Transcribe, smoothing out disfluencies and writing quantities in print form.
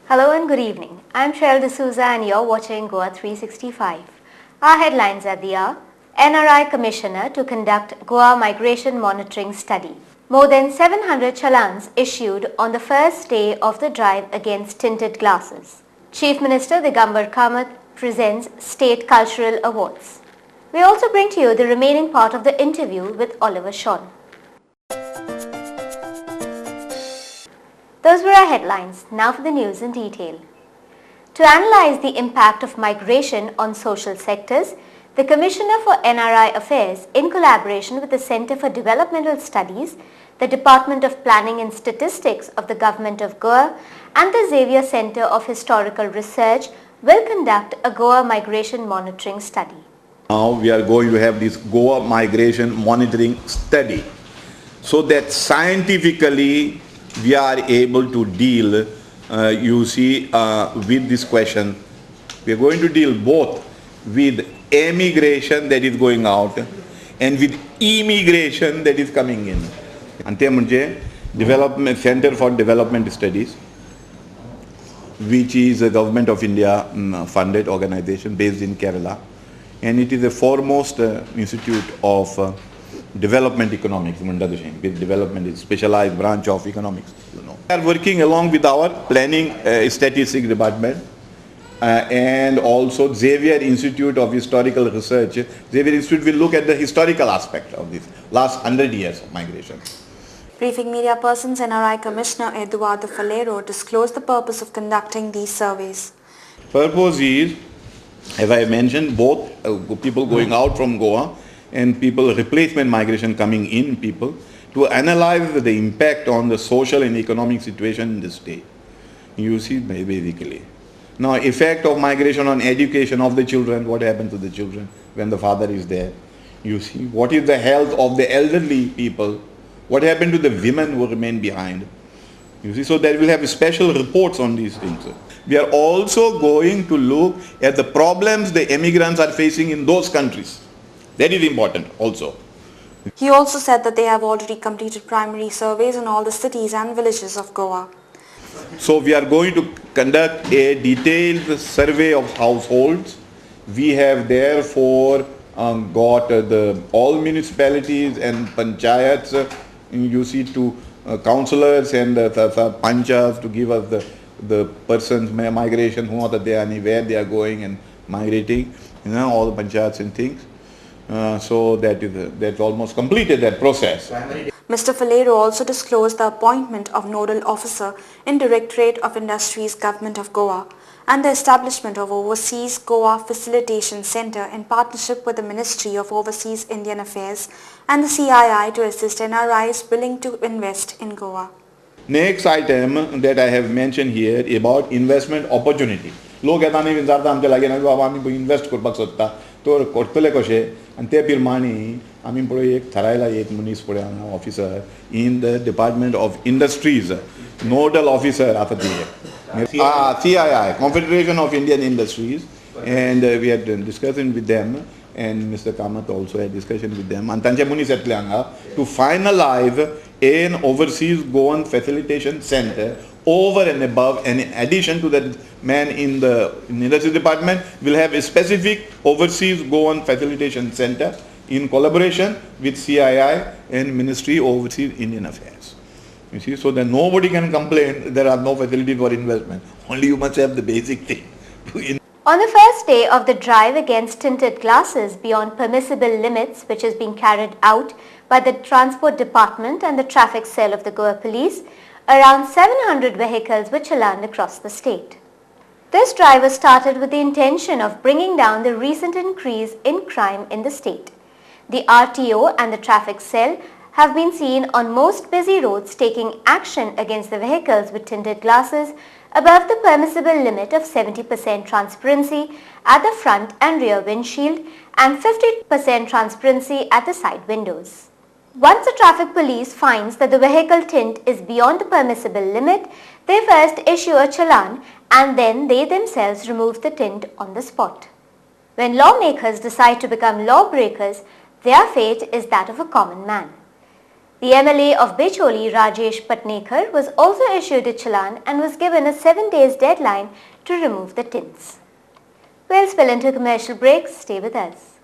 Hello and good evening. I'm Cheryl D'Souza and you're watching Goa 365. Our headlines at the hour: NRI Commissioner to conduct Goa Migration Monitoring Study. More than 700 challans issued on the first day of the drive against tinted glasses. Chief Minister Digambar Kamath presents State Cultural Awards. We also bring to you the remaining part of the interview with Oliver Shawn. Those were our headlines. Now for the news in detail. To analyze the impact of migration on social sectors, the Commissioner for NRI Affairs, in collaboration with the Centre for Developmental Studies, the Department of Planning and Statistics of the Government of Goa and the Xavier Centre of Historical Research, will conduct a Goa Migration Monitoring Study. Now we are going to have this Goa Migration Monitoring Study, so that scientifically we are able to deal, with this question. We are going to deal both with emigration that is going out and with immigration that is coming in. Ante म्हणजे Development Center for Development Studies, which is a Government of India funded organization based in Kerala, and it is the foremost institute of development economics. Development is specialized branch of economics. We are working along with our planning statistics department and also Xavier Institute of Historical Research. Xavier Institute will look at the historical aspect of this last 100 years of migration. Briefing media persons, NRI Commissioner Eduardo Falero disclosed the purpose of conducting these surveys. Purpose is, as I mentioned, both people going out from Goa and people replacement migration coming in people, to analyze the impact on the social and economic situation in the state. You see, basically. Now, effect of migration on education of the children, what happens to the children when the father is there. You see, what is the health of the elderly people, what happened to the women who remain behind. You see, so there will have special reports on these things. We are also going to look at the problems the immigrants are facing in those countries. That is important also. He also said that they have already completed primary surveys in all the cities and villages of Goa. So we are going to conduct a detailed survey of households. We have therefore got all municipalities and panchayats, to councillors and the panchas to give us the persons migration, where they are going and migrating, all the panchayats and things. So that's almost completed that process. Mr. Falero also disclosed the appointment of Nodal Officer in Directorate of Industries, Government of Goa, and the establishment of Overseas Goa Facilitation Centre in partnership with the Ministry of Overseas Indian Affairs and the CII to assist NRIs willing to invest in Goa. Next item that I have mentioned here about investment opportunity. लोक येताना विचारता आमचे लागीं ना बाबा आमी invest करपाक सोदता तर करतले कशें आनी ते प्रमाणे आमी पळय एक थारायला एक मनीस पळय हांगा officer in the department of industries nodal officer आतां ती CII Confederation of Indian Industries, and we had discussion with them, and Mr. Kamath also had discussion with them, and तांचे मनीस येतले हांगा to finalize an overseas Goan facilitation center over and above, and in addition to that, man in the industry department will have a specific overseas Goan facilitation center in collaboration with CII and Ministry of Overseas Indian Affairs. You see, so that nobody can complain there are no facilities for investment. Only you must have the basic thing. On the first day of the drive against tinted glasses beyond permissible limits, which is being carried out by the Transport Department and the Traffic Cell of the Goa Police, around 700 vehicles were challaned across the state. This drive was started with the intention of bringing down the recent increase in crime in the state. The RTO and the Traffic Cell have been seen on most busy roads taking action against the vehicles with tinted glasses above the permissible limit of 70% transparency at the front and rear windshield and 50% transparency at the side windows. Once the traffic police finds that the vehicle tint is beyond the permissible limit, they first issue a challan and then they themselves remove the tint on the spot. When lawmakers decide to become lawbreakers, their fate is that of a common man. The MLA of Bicholi, Rajesh Patnekar, was also issued a challan and was given a 7 days deadline to remove the tints. We'll spill into a commercial break. Stay with us.